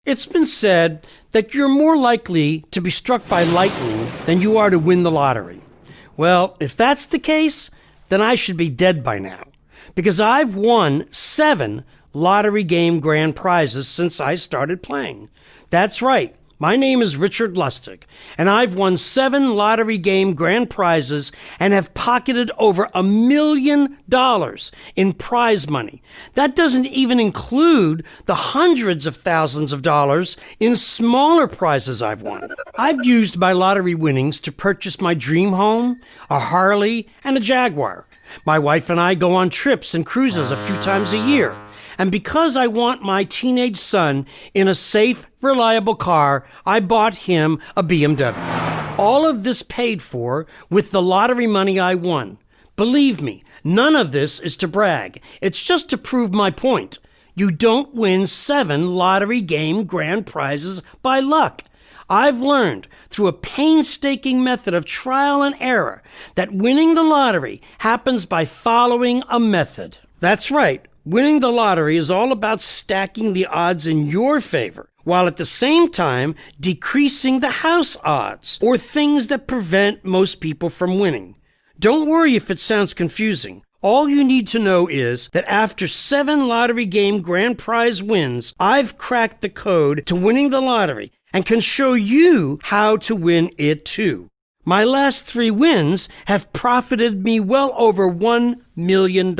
It's been said that you're more likely to be struck by lightning than you are to win the lottery. Well, if that's the case, then I should be dead by now, because I've won 7 lottery game grand prizes since I started playing. That's right. My name is Richard Lustig, and I've won 7 lottery game grand prizes and have pocketed over $1 million in prize money. That doesn't even include the hundreds of thousands of dollars in smaller prizes I've won. I've used my lottery winnings to purchase my dream home, a Harley, and a Jaguar. My wife and I go on trips and cruises a few times a year. And because I want my teenage son in a safe, reliable car, I bought him a BMW. All of this paid for with the lottery money I won. Believe me, none of this is to brag. It's just to prove my point. You don't win 7 lottery game grand prizes by luck. I've learned through a painstaking method of trial and error that winning the lottery happens by following a method. That's right. Winning the lottery is all about stacking the odds in your favor, while at the same time decreasing the house odds, or things that prevent most people from winning. Don't worry if it sounds confusing. All you need to know is that after 7 lottery game grand prize wins, I've cracked the code to winning the lottery and can show you how to win it too. My last 3 wins have profited me well over $1 million.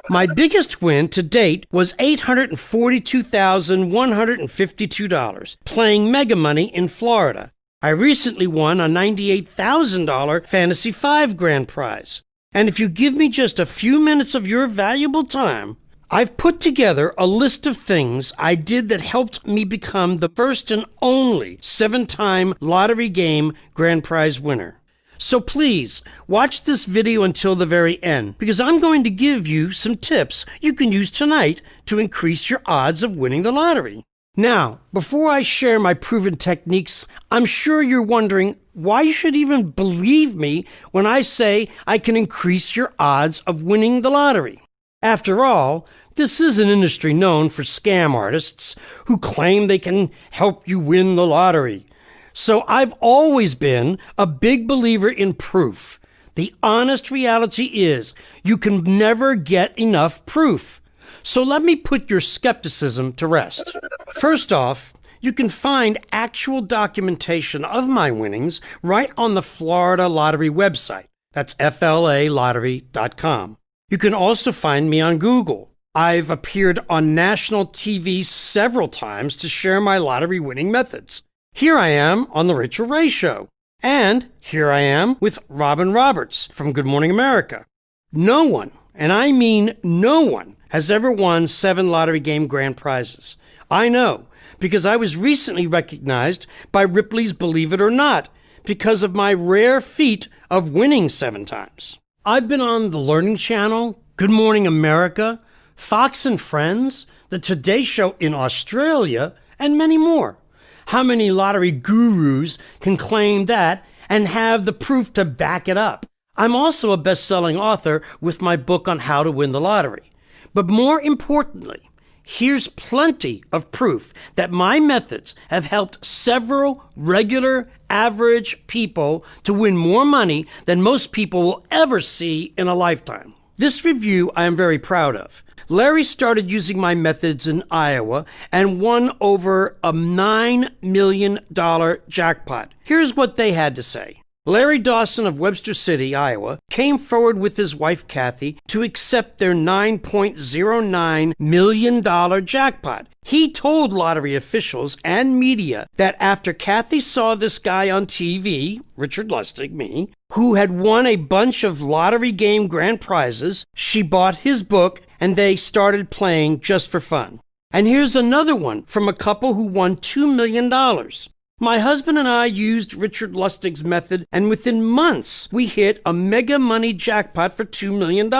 My biggest win to date was $842,152 playing Mega Money in Florida. I recently won a $98,000 Fantasy 5 grand prize. And if you give me just a few minutes of your valuable time, I've put together a list of things I did that helped me become the first and only 7-time lottery game grand prize winner. So please, watch this video until the very end, because I'm going to give you some tips you can use tonight to increase your odds of winning the lottery. Now, before I share my proven techniques, I'm sure you're wondering why you should even believe me when I say I can increase your odds of winning the lottery. After all, this is an industry known for scam artists who claim they can help you win the lottery. So I've always been a big believer in proof. The honest reality is you can never get enough proof. So let me put your skepticism to rest. First off, you can find actual documentation of my winnings right on the Florida Lottery website. That's FLAlottery.com. You can also find me on Google. I've appeared on national TV several times to share my lottery winning methods. Here I am on The Rachel Ray Show. And here I am with Robin Roberts from Good Morning America. No one, and I mean no one, has ever won 7 lottery game grand prizes. I know, because I was recently recognized by Ripley's Believe It or Not because of my rare feat of winning 7 times. I've been on the Learning Channel, Good Morning America, Fox and Friends, the Today Show in Australia, and many more. How many lottery gurus can claim that and have the proof to back it up? I'm also a best-selling author with my book on how to win the lottery. But more importantly, here's plenty of proof that my methods have helped several regular, average people to win more money than most people will ever see in a lifetime. This review I am very proud of. Larry started using my methods in Iowa and won over a $9 million jackpot. Here's what they had to say. Larry Dawson of Webster City, Iowa, came forward with his wife Kathy to accept their $9.09 million jackpot. He told lottery officials and media that after Kathy saw this guy on TV, Richard Lustig, me, who had won a bunch of lottery game grand prizes, she bought his book and they started playing just for fun. And here's another one from a couple who won $2 million. My husband and I used Richard Lustig's method, and within months, we hit a Mega Money jackpot for $2 million.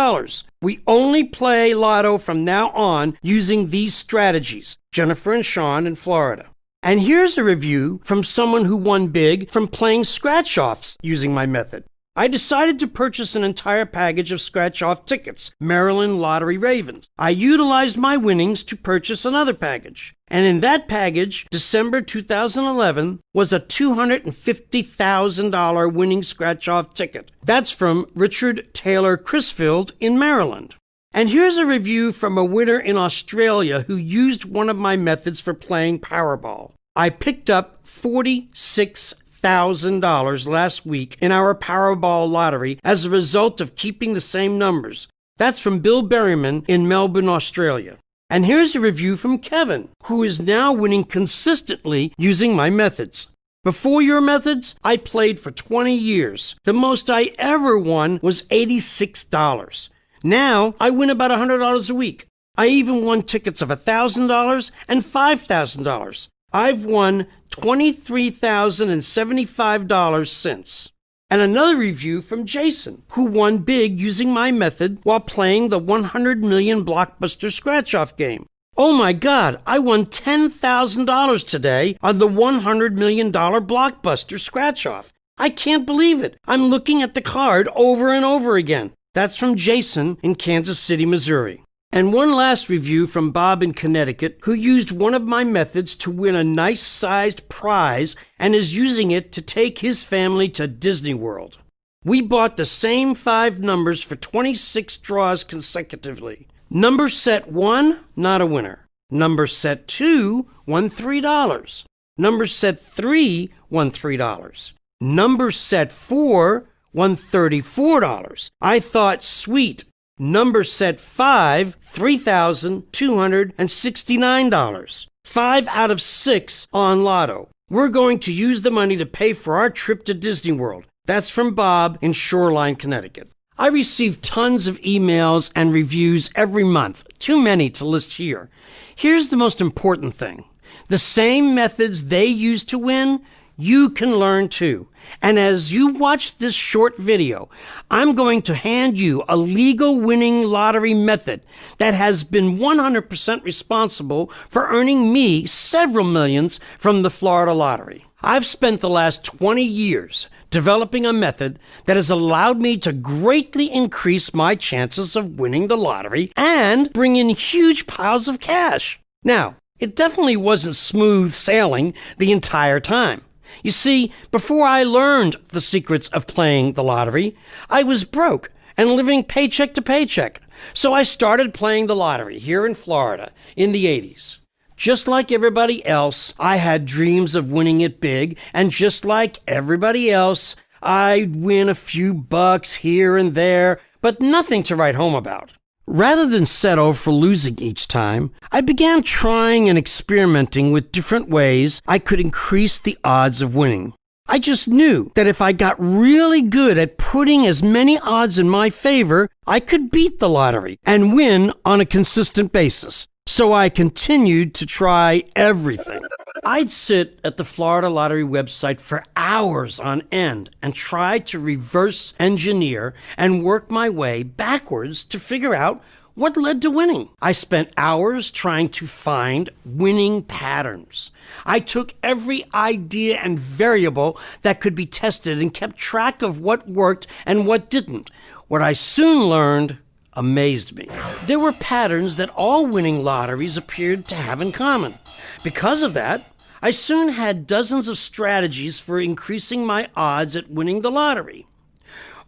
We only play Lotto from now on using these strategies, Jennifer and Sean in Florida. And here's a review from someone who won big from playing scratch-offs using my method. I decided to purchase an entire package of scratch-off tickets, Maryland Lottery Ravens. I utilized my winnings to purchase another package. And in that package, December 2011 was a $250,000 winning scratch-off ticket. That's from Richard Taylor Crisfield in Maryland. And here's a review from a winner in Australia who used one of my methods for playing Powerball. I picked up $46,000 last week in our Powerball lottery as a result of keeping the same numbers. That's from Bill Berryman in Melbourne, Australia. And here's a review from Kevin, who is now winning consistently using my methods. Before your methods, I played for 20 years. The most I ever won was $86. Now, I win about $100 a week. I even won tickets of $1,000 and $5,000. I've won $23,075 since. And another review from Jason, who won big using my method while playing the 100 million blockbuster scratch-off game. Oh my God, I won $10,000 today on the $100 million blockbuster scratch-off. I can't believe it. I'm looking at the card over and over again. That's from Jason in Kansas City, Missouri. And one last review from Bob in Connecticut, who used one of my methods to win a nice-sized prize and is using it to take his family to Disney World. We bought the same 5 numbers for 26 draws consecutively. Number set 1, not a winner. Number set 2 won $3. Number set 3 won $3. Number set 4 won $34. I thought, sweet. Number set 5, $3,269. 5 out of 6 on Lotto. We're going to use the money to pay for our trip to Disney World. That's from Bob in Shoreline, Connecticut. I receive tons of emails and reviews every month, too many to list here. Here's the most important thing. The same methods they use to win, you can learn too. And as you watch this short video, I'm going to hand you a legal winning lottery method that has been 100% responsible for earning me several millions from the Florida lottery. I've spent the last 20 years developing a method that has allowed me to greatly increase my chances of winning the lottery and bring in huge piles of cash. Now, it definitely wasn't smooth sailing the entire time. You see, before I learned the secrets of playing the lottery, I was broke and living paycheck to paycheck. So I started playing the lottery here in Florida in the 80s. Just like everybody else, I had dreams of winning it big, and just like everybody else, I'd win a few bucks here and there, but nothing to write home about. Rather than settle for losing each time, I began trying and experimenting with different ways I could increase the odds of winning. I just knew that if I got really good at putting as many odds in my favor, I could beat the lottery and win on a consistent basis. So I continued to try everything. I'd sit at the Florida Lottery website for hours on end and try to reverse engineer and work my way backwards to figure out what led to winning. I spent hours trying to find winning patterns. I took every idea and variable that could be tested and kept track of what worked and what didn't. What I soon learned amazed me. There were patterns that all winning lotteries appeared to have in common. Because of that, I soon had dozens of strategies for increasing my odds at winning the lottery.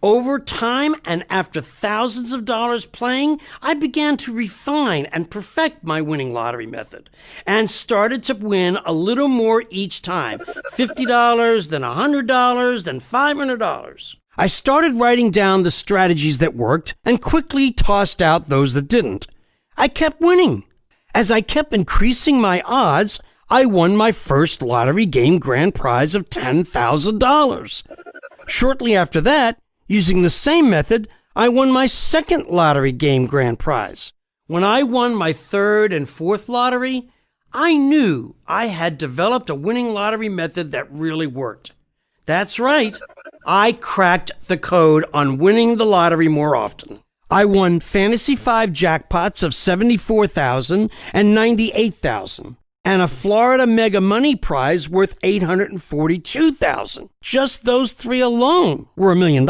Over time and after thousands of dollars playing, I began to refine and perfect my winning lottery method and started to win a little more each time, $50, then $100, then $500. I started writing down the strategies that worked and quickly tossed out those that didn't. I kept winning. As I kept increasing my odds, I won my first lottery game grand prize of $10,000. Shortly after that, using the same method, I won my second lottery game grand prize. When I won my third and fourth lottery, I knew I had developed a winning lottery method that really worked. That's right. I cracked the code on winning the lottery more often. I won Fantasy 5 jackpots of $74,000 and $98,000, and a Florida Mega Money prize worth $842,000. Just those 3 alone were $1 million.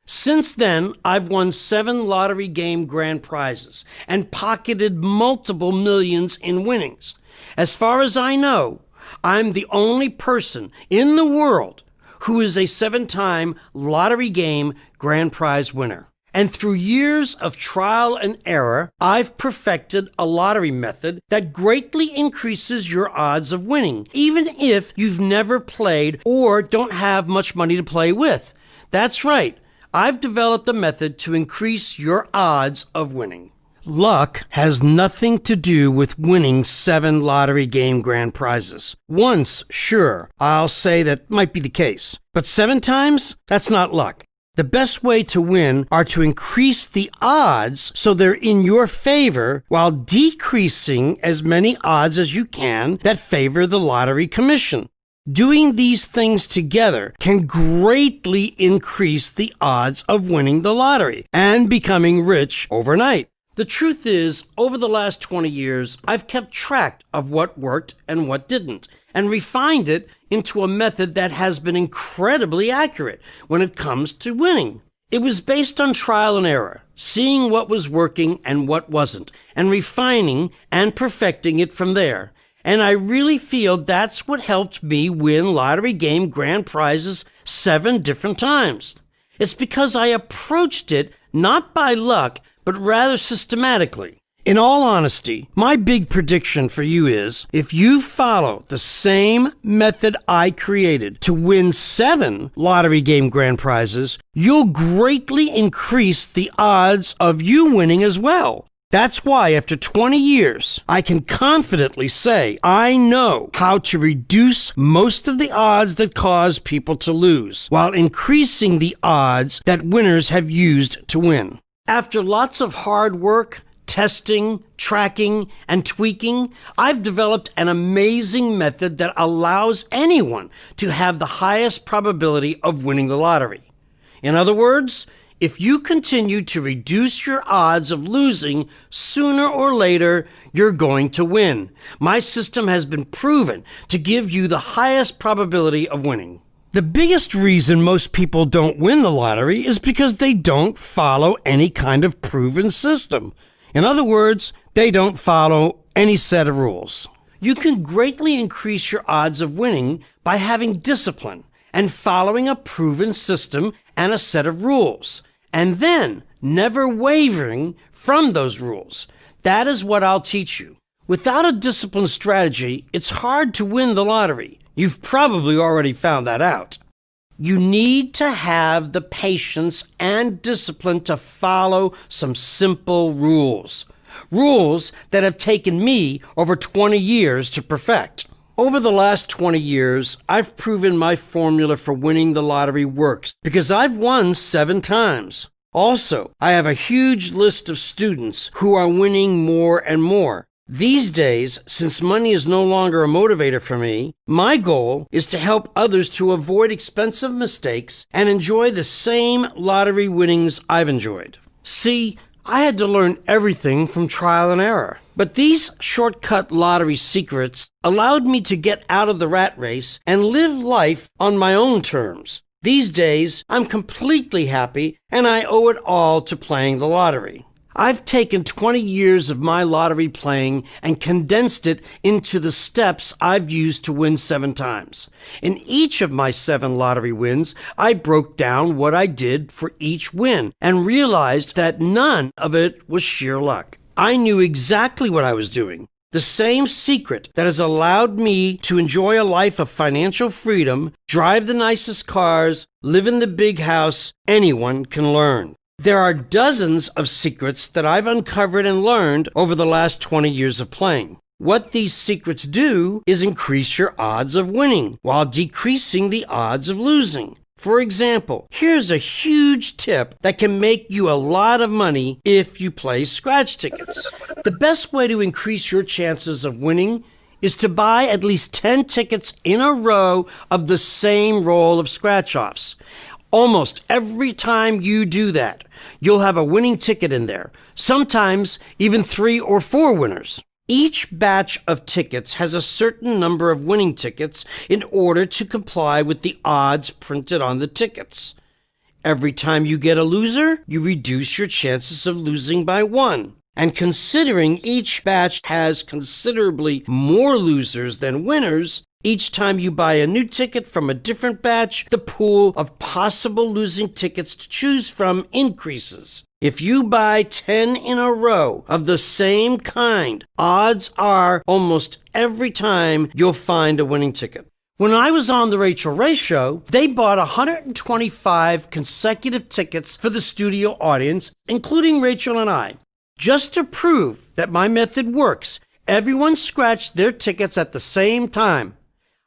Since then, I've won 7 lottery game grand prizes and pocketed multiple millions in winnings. As far as I know, I'm the only person in the world who is a 7-time lottery game grand prize winner. And through years of trial and error, I've perfected a lottery method that greatly increases your odds of winning, even if you've never played or don't have much money to play with. That's right. I've developed a method to increase your odds of winning. Luck has nothing to do with winning 7 lottery game grand prizes. Once, sure, I'll say that might be the case. But 7 times? That's not luck. The best way to win are to increase the odds so they're in your favor while decreasing as many odds as you can that favor the lottery commission. Doing these things together can greatly increase the odds of winning the lottery and becoming rich overnight. The truth is, over the last 20 years, I've kept track of what worked and what didn't, and refined it into a method that has been incredibly accurate when it comes to winning. It was based on trial and error, seeing what was working and what wasn't, and refining and perfecting it from there. And I really feel that's what helped me win lottery game grand prizes 7 different times. It's because I approached it not by luck, but rather systematically. In all honesty, my big prediction for you is, if you follow the same method I created to win 7 lottery game grand prizes, you'll greatly increase the odds of you winning as well. That's why after 20 years, I can confidently say I know how to reduce most of the odds that cause people to lose, while increasing the odds that winners have used to win. After lots of hard work, testing, tracking, and tweaking, I've developed an amazing method that allows anyone to have the highest probability of winning the lottery. In other words, if you continue to reduce your odds of losing, sooner or later, you're going to win. My system has been proven to give you the highest probability of winning. The biggest reason most people don't win the lottery is because they don't follow any kind of proven system. In other words, they don't follow any set of rules. You can greatly increase your odds of winning by having discipline and following a proven system and a set of rules, and then never wavering from those rules. That is what I'll teach you. Without a disciplined strategy, it's hard to win the lottery. You've probably already found that out. You need to have the patience and discipline to follow some simple rules. Rules that have taken me over 20 years to perfect. Over the last 20 years, I've proven my formula for winning the lottery works because I've won 7 times. Also, I have a huge list of students who are winning more and more. These days, since money is no longer a motivator for me, my goal is to help others to avoid expensive mistakes and enjoy the same lottery winnings I've enjoyed. See, I had to learn everything from trial and error. But these shortcut lottery secrets allowed me to get out of the rat race and live life on my own terms. These days, I'm completely happy, and I owe it all to playing the lottery. I've taken 20 years of my lottery playing and condensed it into the steps I've used to win 7 times. In each of my 7 lottery wins, I broke down what I did for each win and realized that none of it was sheer luck. I knew exactly what I was doing. The same secret that has allowed me to enjoy a life of financial freedom, drive the nicest cars, live in the big house, anyone can learn. There are dozens of secrets that I've uncovered and learned over the last 20 years of playing. What these secrets do is increase your odds of winning while decreasing the odds of losing. For example, here's a huge tip that can make you a lot of money if you play scratch tickets. The best way to increase your chances of winning is to buy at least 10 tickets in a row of the same roll of scratch-offs. Almost every time you do that, you'll have a winning ticket in there, sometimes even 3 or 4 winners. Each batch of tickets has a certain number of winning tickets in order to comply with the odds printed on the tickets. Every time you get a loser, you reduce your chances of losing by 1. And considering each batch has considerably more losers than winners, each time you buy a new ticket from a different batch, the pool of possible losing tickets to choose from increases. If you buy 10 in a row of the same kind, odds are almost every time you'll find a winning ticket. When I was on the Rachael Ray Show, they bought 125 consecutive tickets for the studio audience, including Rachel and I. Just to prove that my method works, everyone scratched their tickets at the same time.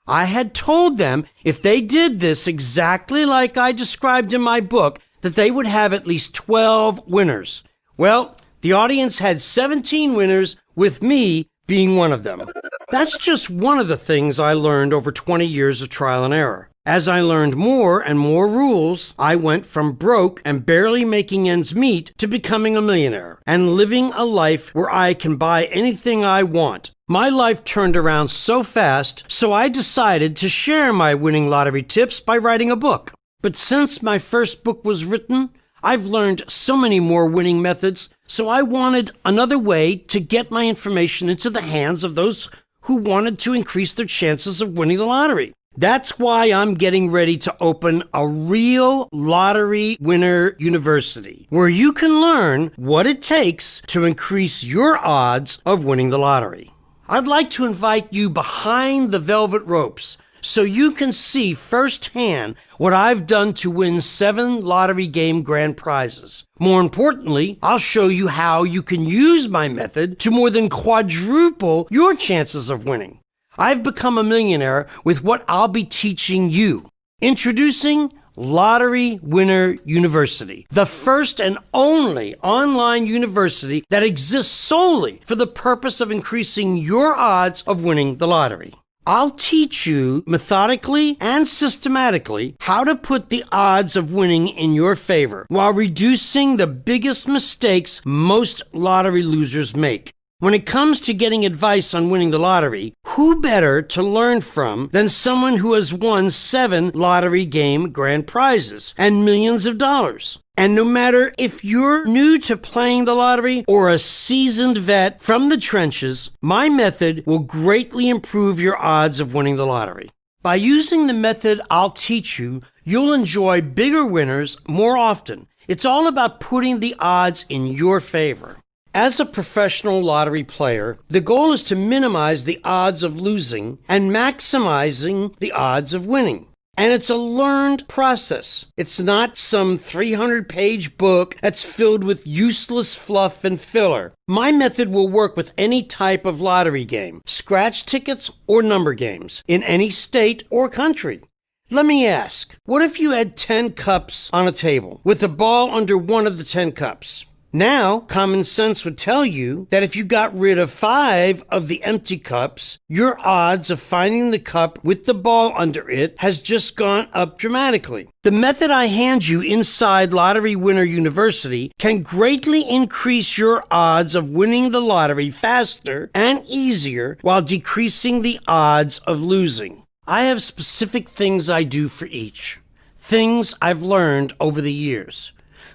I had told them if they did this exactly like I described in my book, that they would have at least 12 winners. Well, the audience had 17 winners, with me being one of them. That's just one of the things I learned over 20 years of trial and error. As I learned more and more rules, I went from broke and barely making ends meet to becoming a millionaire and living a life where I can buy anything I want. My life turned around so fast, so I decided to share my winning lottery tips by writing a book. But since my first book was written, I've learned so many more winning methods, so I wanted another way to get my information into the hands of those who wanted to increase their chances of winning the lottery. That's why I'm getting ready to open a real lottery winner university, where you can learn what it takes to increase your odds of winning the lottery. I'd like to invite you behind the velvet ropes so you can see firsthand what I've done to win 7 lottery game grand prizes. More importantly, I'll show you how you can use my method to more than quadruple your chances of winning. I've become a millionaire with what I'll be teaching you. Introducing Lottery Winner University, the first and only online university that exists solely for the purpose of increasing your odds of winning the lottery. I'll teach you methodically and systematically how to put the odds of winning in your favor while reducing the biggest mistakes most lottery losers make. When it comes to getting advice on winning the lottery, who better to learn from than someone who has won 7 lottery game grand prizes and millions of dollars? And no matter if you're new to playing the lottery or a seasoned vet from the trenches, my method will greatly improve your odds of winning the lottery. By using the method I'll teach you, you'll enjoy bigger winners more often. It's all about putting the odds in your favor. As a professional lottery player, the goal is to minimize the odds of losing and maximizing the odds of winning. And it's a learned process. It's not some 300-page book that's filled with useless fluff and filler. My method will work with any type of lottery game, scratch tickets or number games, in any state or country. Let me ask, what if you had 10 cups on a table with a ball under one of the 10 cups? Now, common sense would tell you that if you got rid of 5 of the empty cups, your odds of finding the cup with the ball under it has just gone up dramatically. The method I hand you inside Lottery Winner University can greatly increase your odds of winning the lottery faster and easier while decreasing the odds of losing. I have specific things I do for each, things I've learned over the years.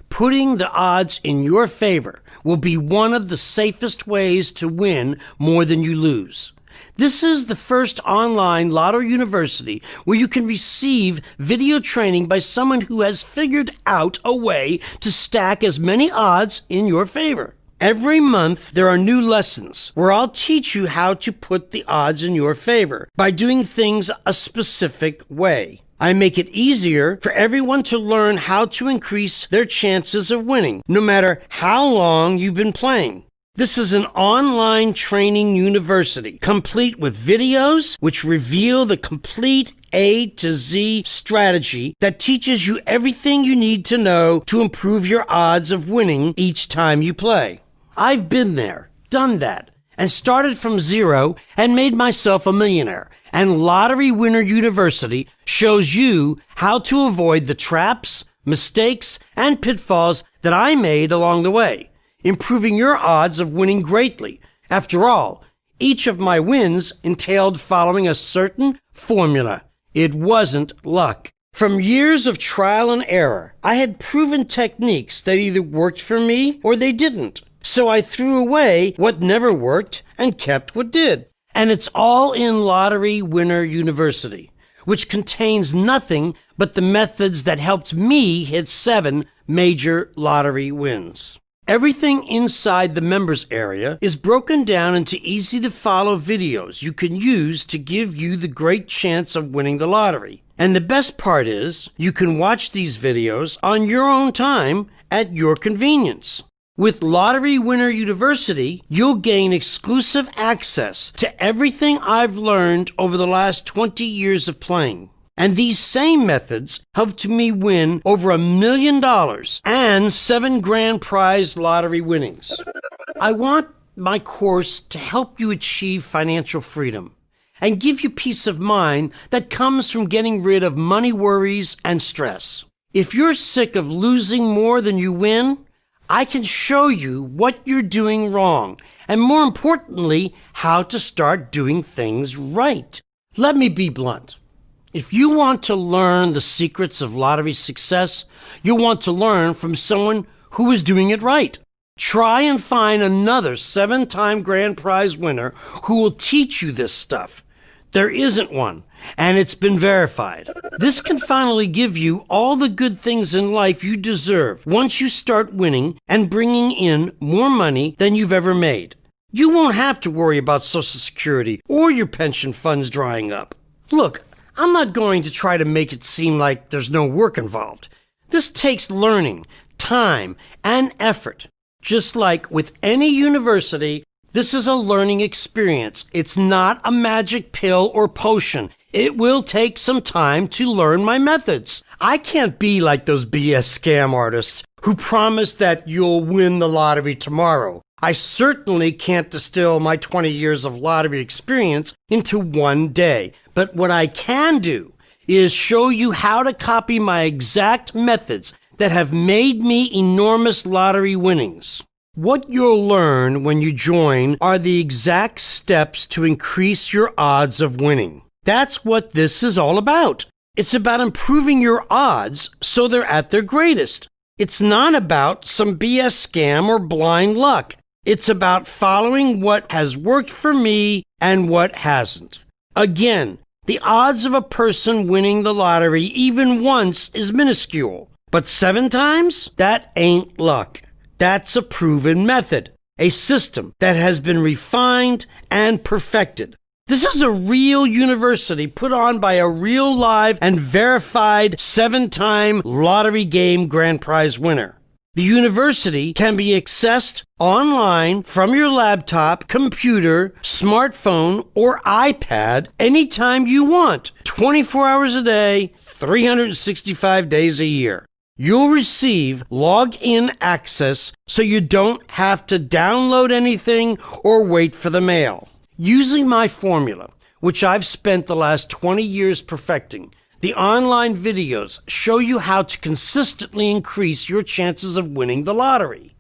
Putting the odds in your favor will be one of the safest ways to win more than you lose. This is the first online Lotto University where you can receive video training by someone who has figured out a way to stack as many odds in your favor. Every month, there are new lessons where I'll teach you how to put the odds in your favor by doing things a specific way. I make it easier for everyone to learn how to increase their chances of winning, no matter how long you've been playing. This is an online training university, complete with videos which reveal the complete A to Z strategy that teaches you everything you need to know to improve your odds of winning each time you play. I've been there, done that, and started from zero and made myself a millionaire. And Lottery Winner University shows you how to avoid the traps, mistakes, and pitfalls that I made along the way, improving your odds of winning greatly. After all, each of my wins entailed following a certain formula. It wasn't luck. From years of trial and error, I had proven techniques that either worked for me or they didn't. So I threw away what never worked and kept what did. And it's all in Lottery Winner University, which contains nothing but the methods that helped me hit 7 major lottery wins. Everything inside the members area is broken down into easy-to-follow videos you can use to give you the great chance of winning the lottery. And the best part is, you can watch these videos on your own time at your convenience. With Lottery Winner University, you'll gain exclusive access to everything I've learned over the last 20 years of playing. And these same methods helped me win over $1 million and 7 grand prize lottery winnings. I want my course to help you achieve financial freedom and give you peace of mind that comes from getting rid of money worries and stress. If you're sick of losing more than you win, I can show you what you're doing wrong and, more importantly, how to start doing things right. Let me be blunt. If you want to learn the secrets of lottery success, you'll want to learn from someone who is doing it right. Try and find another 7-time grand prize winner who will teach you this stuff. There isn't one, and it's been verified. This can finally give you all the good things in life you deserve once you start winning and bringing in more money than you've ever made. You won't have to worry about Social Security or your pension funds drying up. Look, I'm not going to try to make it seem like there's no work involved. This takes learning, time, and effort. Just like with any university, this is a learning experience. It's not a magic pill or potion. It will take some time to learn my methods. I can't be like those BS scam artists who promise that you'll win the lottery tomorrow. I certainly can't distill my 20 years of lottery experience into one day. But what I can do is show you how to copy my exact methods that have made me enormous lottery winnings. What you'll learn when you join are the exact steps to increase your odds of winning. That's what this is all about. It's about improving your odds so they're at their greatest. It's not about some BS scam or blind luck. It's about following what has worked for me and what hasn't. Again, the odds of a person winning the lottery even once is minuscule. But 7 times? That ain't luck. That's a proven method, a system that has been refined and perfected. This is a real university put on by a real live and verified 7-time lottery game grand prize winner. The university can be accessed online from your laptop, computer, smartphone, or iPad anytime you want, 24 hours a day, 365 days a year. You'll receive log-in access so you don't have to download anything or wait for the mail. Using my formula, which I've spent the last 20 years perfecting, the online videos show you how to consistently increase your chances of winning the lottery.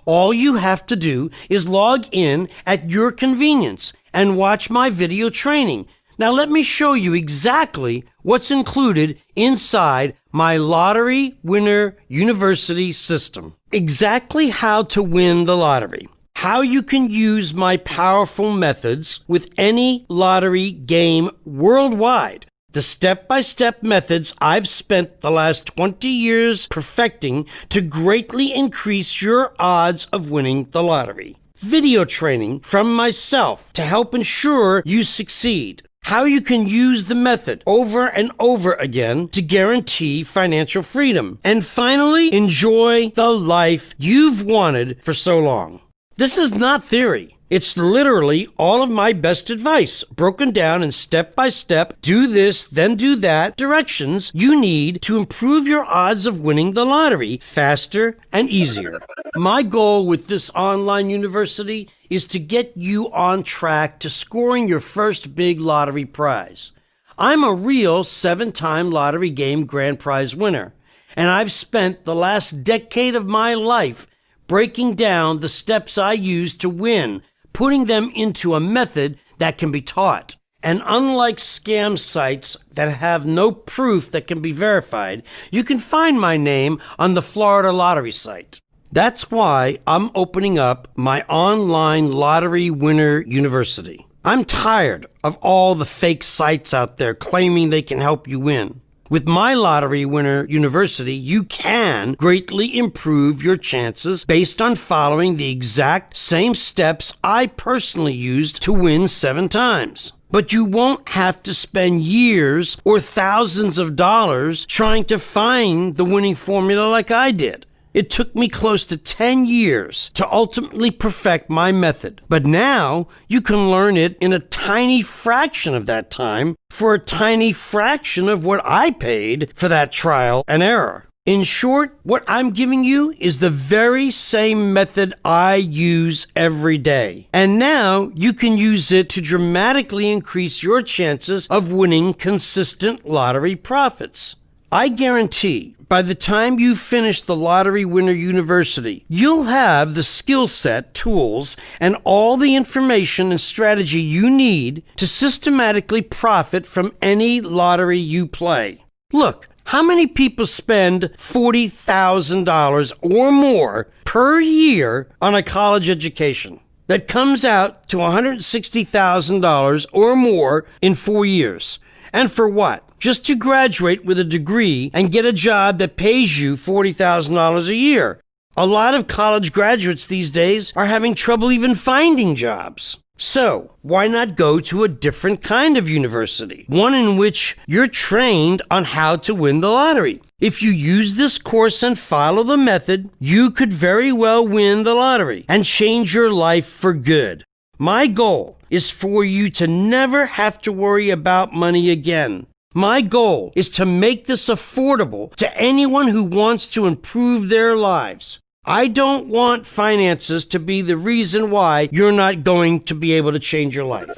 All you have to do is log in at your convenience and watch my video training. Now let me show you exactly what's included inside my Lottery Winner University system. Exactly how to win the lottery. How you can use my powerful methods with any lottery game worldwide. The step-by-step methods I've spent the last 20 years perfecting to greatly increase your odds of winning the lottery. Video training from myself to help ensure you succeed. How you can use the method over and over again to guarantee financial freedom. And finally, enjoy the life you've wanted for so long. This is not theory. It's literally all of my best advice, broken down in step-by-step, do this, then do that, directions you need to improve your odds of winning the lottery faster and easier. My goal with this online university is to get you on track to scoring your first big lottery prize. I'm a real 7-time lottery game grand prize winner, and I've spent the last decade of my life breaking down the steps I use to win, putting them into a method that can be taught. And unlike scam sites that have no proof that can be verified, you can find my name on the Florida Lottery site. That's why I'm opening up my online Lottery Winner University. I'm tired of all the fake sites out there claiming they can help you win. With my Lottery Winner University, you can greatly improve your chances based on following the exact same steps I personally used to win 7 times. But you won't have to spend years or thousands of dollars trying to find the winning formula like I did. It took me close to 10 years to ultimately perfect my method. But now you can learn it in a tiny fraction of that time for a tiny fraction of what I paid for that trial and error. In short, what I'm giving you is the very same method I use every day. And now you can use it to dramatically increase your chances of winning consistent lottery profits. I guarantee by the time you finish the Lottery Winner University, you'll have the skill set, tools, and all the information and strategy you need to systematically profit from any lottery you play. Look, how many people spend $40,000 or more per year on a college education? That comes out to $160,000 or more in 4 years. And for what? Just to graduate with a degree and get a job that pays you $40,000 a year. A lot of college graduates these days are having trouble even finding jobs. So, why not go to a different kind of university? One in which you're trained on how to win the lottery. If you use this course and follow the method, you could very well win the lottery and change your life for good. My goal is for you to never have to worry about money again. My goal is to make this affordable to anyone who wants to improve their lives. I don't want finances to be the reason why you're not going to be able to change your life.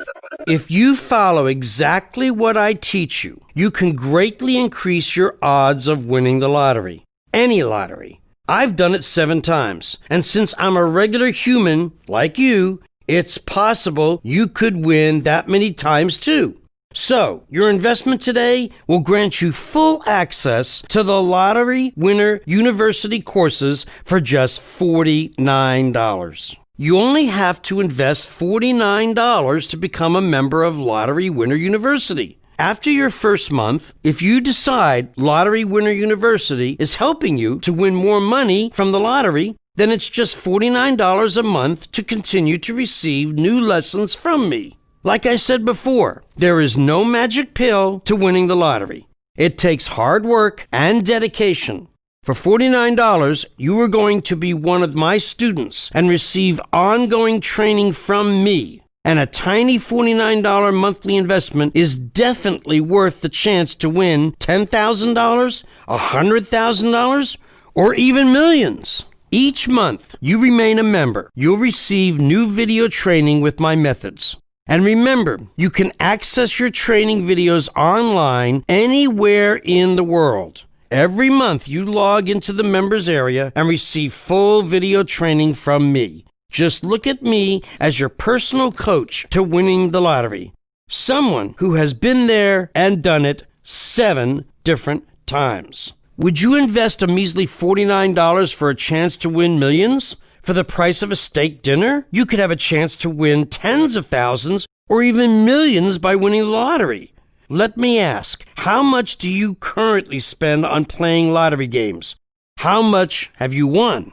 If you follow exactly what I teach you, you can greatly increase your odds of winning the lottery. Any lottery. I've done it 7 times. And since I'm a regular human like you, it's possible you could win that many times too. So, your investment today will grant you full access to the Lottery Winner University courses for just $49. You only have to invest $49 to become a member of Lottery Winner University. After your first month, if you decide Lottery Winner University is helping you to win more money from the lottery, then it's just $49 a month to continue to receive new lessons from me. Like I said before, there is no magic pill to winning the lottery. It takes hard work and dedication. For $49, you are going to be one of my students and receive ongoing training from me. And a tiny $49 monthly investment is definitely worth the chance to win $10,000, $100,000, or even millions. Each month you remain a member, you'll receive new video training with my methods. And remember, you can access your training videos online anywhere in the world. Every month you log into the members area and receive full video training from me. Just look at me as your personal coach to winning the lottery. Someone who has been there and done it 7 different times. Would you invest a measly $49 for a chance to win millions? For the price of a steak dinner, you could have a chance to win tens of thousands or even millions by winning the lottery. Let me ask, how much do you currently spend on playing lottery games? How much have you won?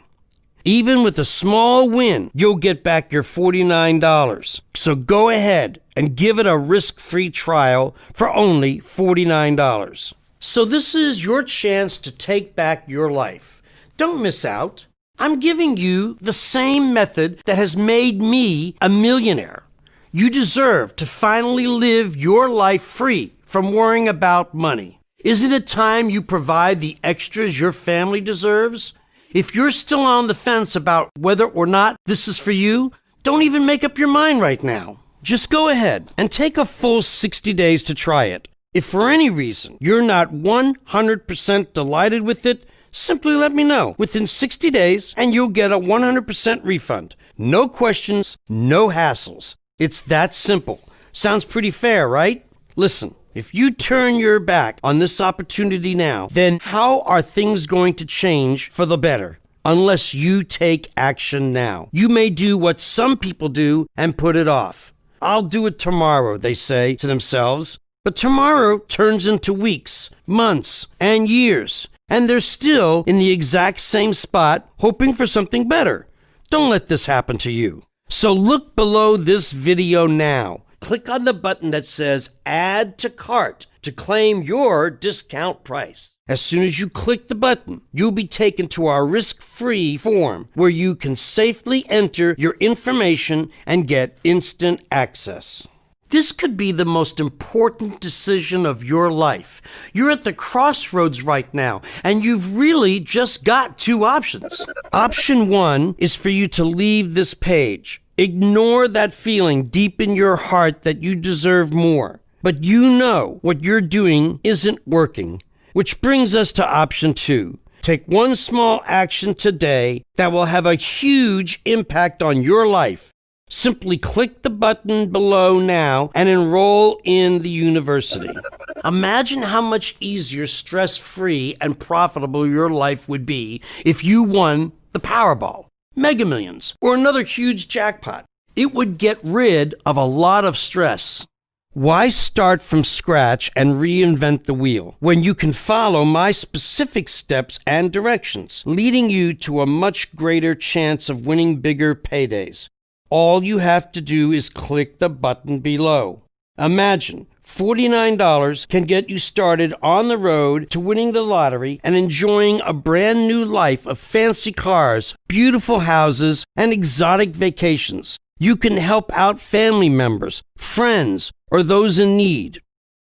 Even with a small win, you'll get back your $49. So go ahead and give it a risk-free trial for only $49. So this is your chance to take back your life. Don't miss out. I'm giving you the same method that has made me a millionaire. You deserve to finally live your life free from worrying about money. Isn't it time you provide the extras your family deserves? If you're still on the fence about whether or not this is for you, don't even make up your mind right now. Just go ahead and take a full 60 days to try it. If for any reason you're not 100% delighted with it, simply let me know within 60 days and you'll get a 100% refund. No questions, no hassles. It's that simple. Sounds pretty fair, right? Listen, if you turn your back on this opportunity now, then how are things going to change for the better? unless you take action now. You may do what some people do and put it off. I'll do it tomorrow, they say to themselves. But tomorrow turns into weeks, months, and years, and they're still in the exact same spot, hoping for something better. Don't let this happen to you. So look below this video now. Click on the button that says Add to Cart to claim your discount price. As soon as you click the button, you'll be taken to our risk-free form where you can safely enter your information and get instant access. This could be the most important decision of your life. You're at the crossroads right now, and you've really just got two options. Option one is for you to leave this page. Ignore that feeling deep in your heart that you deserve more. But you know what you're doing isn't working. Which brings us to option two. Take one small action today that will have a huge impact on your life. Simply click the button below now and enroll in the university. Imagine how much easier, stress-free, and profitable your life would be if you won the Powerball, Mega Millions, or another huge jackpot. It would get rid of a lot of stress. Why start from scratch and reinvent the wheel when you can follow my specific steps and directions, leading you to a much greater chance of winning bigger paydays? All you have to do is click the button below. Imagine $49 can get you started on the road to winning the lottery and enjoying a brand new life of fancy cars, beautiful houses, and exotic vacations. You can help out family members, friends, or those in need.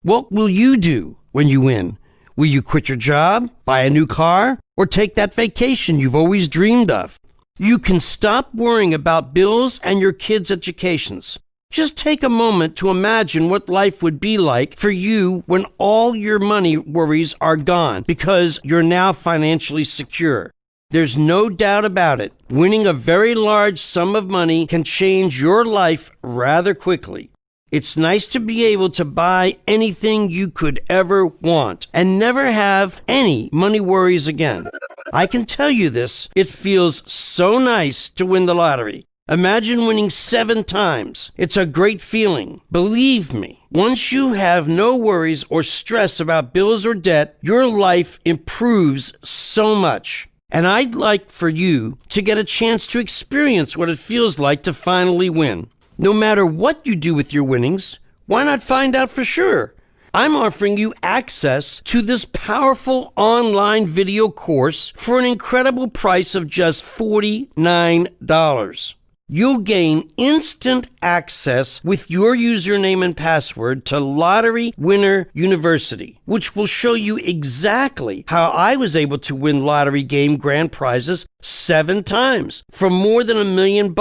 What will you do when you win? Will you quit your job, buy a new car, or take that vacation you've always dreamed of? You can stop worrying about bills and your kids' educations. Just take a moment to imagine what life would be like for you when all your money worries are gone because you're now financially secure. There's no doubt about it. Winning a very large sum of money can change your life rather quickly. It's nice to be able to buy anything you could ever want and never have any money worries again. I can tell you this, it feels so nice to win the lottery. Imagine winning 7 times. It's a great feeling. Believe me, once you have no worries or stress about bills or debt, your life improves so much. And I'd like for you to get a chance to experience what it feels like to finally win. No matter what you do with your winnings, why not find out for sure? I'm offering you access to this powerful online video course for an incredible price of just $49. You'll gain instant access with your username and password to Lottery Winner University, which will show you exactly how I was able to win lottery game grand prizes 7 times for more than $1 million.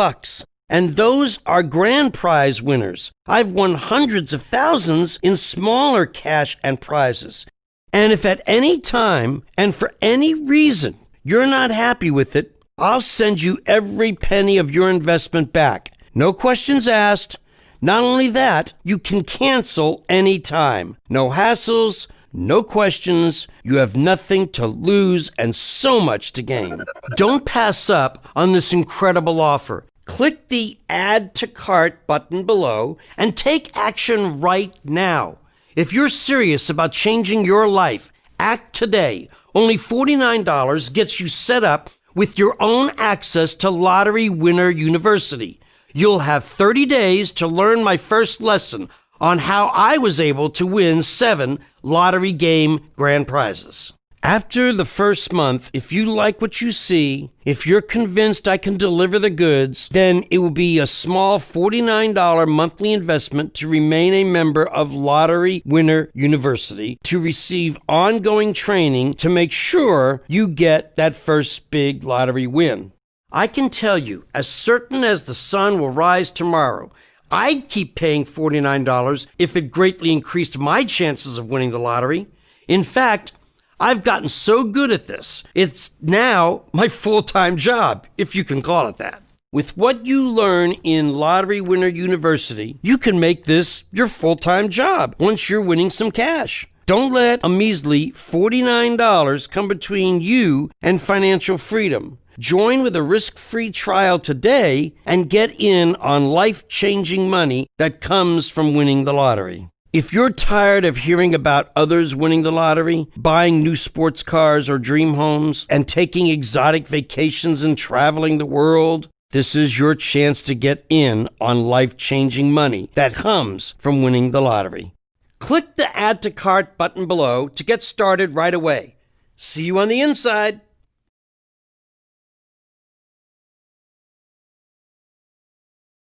And those are grand prize winners. I've won hundreds of thousands in smaller cash and prizes. And if at any time and for any reason you're not happy with it, I'll send you every penny of your investment back. No questions asked. Not only that, you can cancel any time. No hassles, no questions. You have nothing to lose and so much to gain. Don't pass up on this incredible offer. Click the Add to Cart button below and take action right now. If you're serious about changing your life, act today. Only $49 gets you set up with your own access to Lottery Winner University. You'll have 30 days to learn my first lesson on how I was able to win 7 lottery game grand prizes. After the first month, if you like what you see, if you're convinced I can deliver the goods, then it will be a small $49 monthly investment to remain a member of Lottery Winner University to receive ongoing training to make sure you get that first big lottery win. I can tell you, as certain as the sun will rise tomorrow, I'd keep paying $49 if it greatly increased my chances of winning the lottery. In fact, I've gotten so good at this, it's now my full-time job, if you can call it that. With what you learn in Lottery Winner University, you can make this your full-time job once you're winning some cash. Don't let a measly $49 come between you and financial freedom. Join with a risk-free trial today and get in on life-changing money that comes from winning the lottery. If you're tired of hearing about others winning the lottery, buying new sports cars or dream homes, and taking exotic vacations and traveling the world, this is your chance to get in on life-changing money that comes from winning the lottery. Click the Add to Cart button below to get started right away. See you on the inside.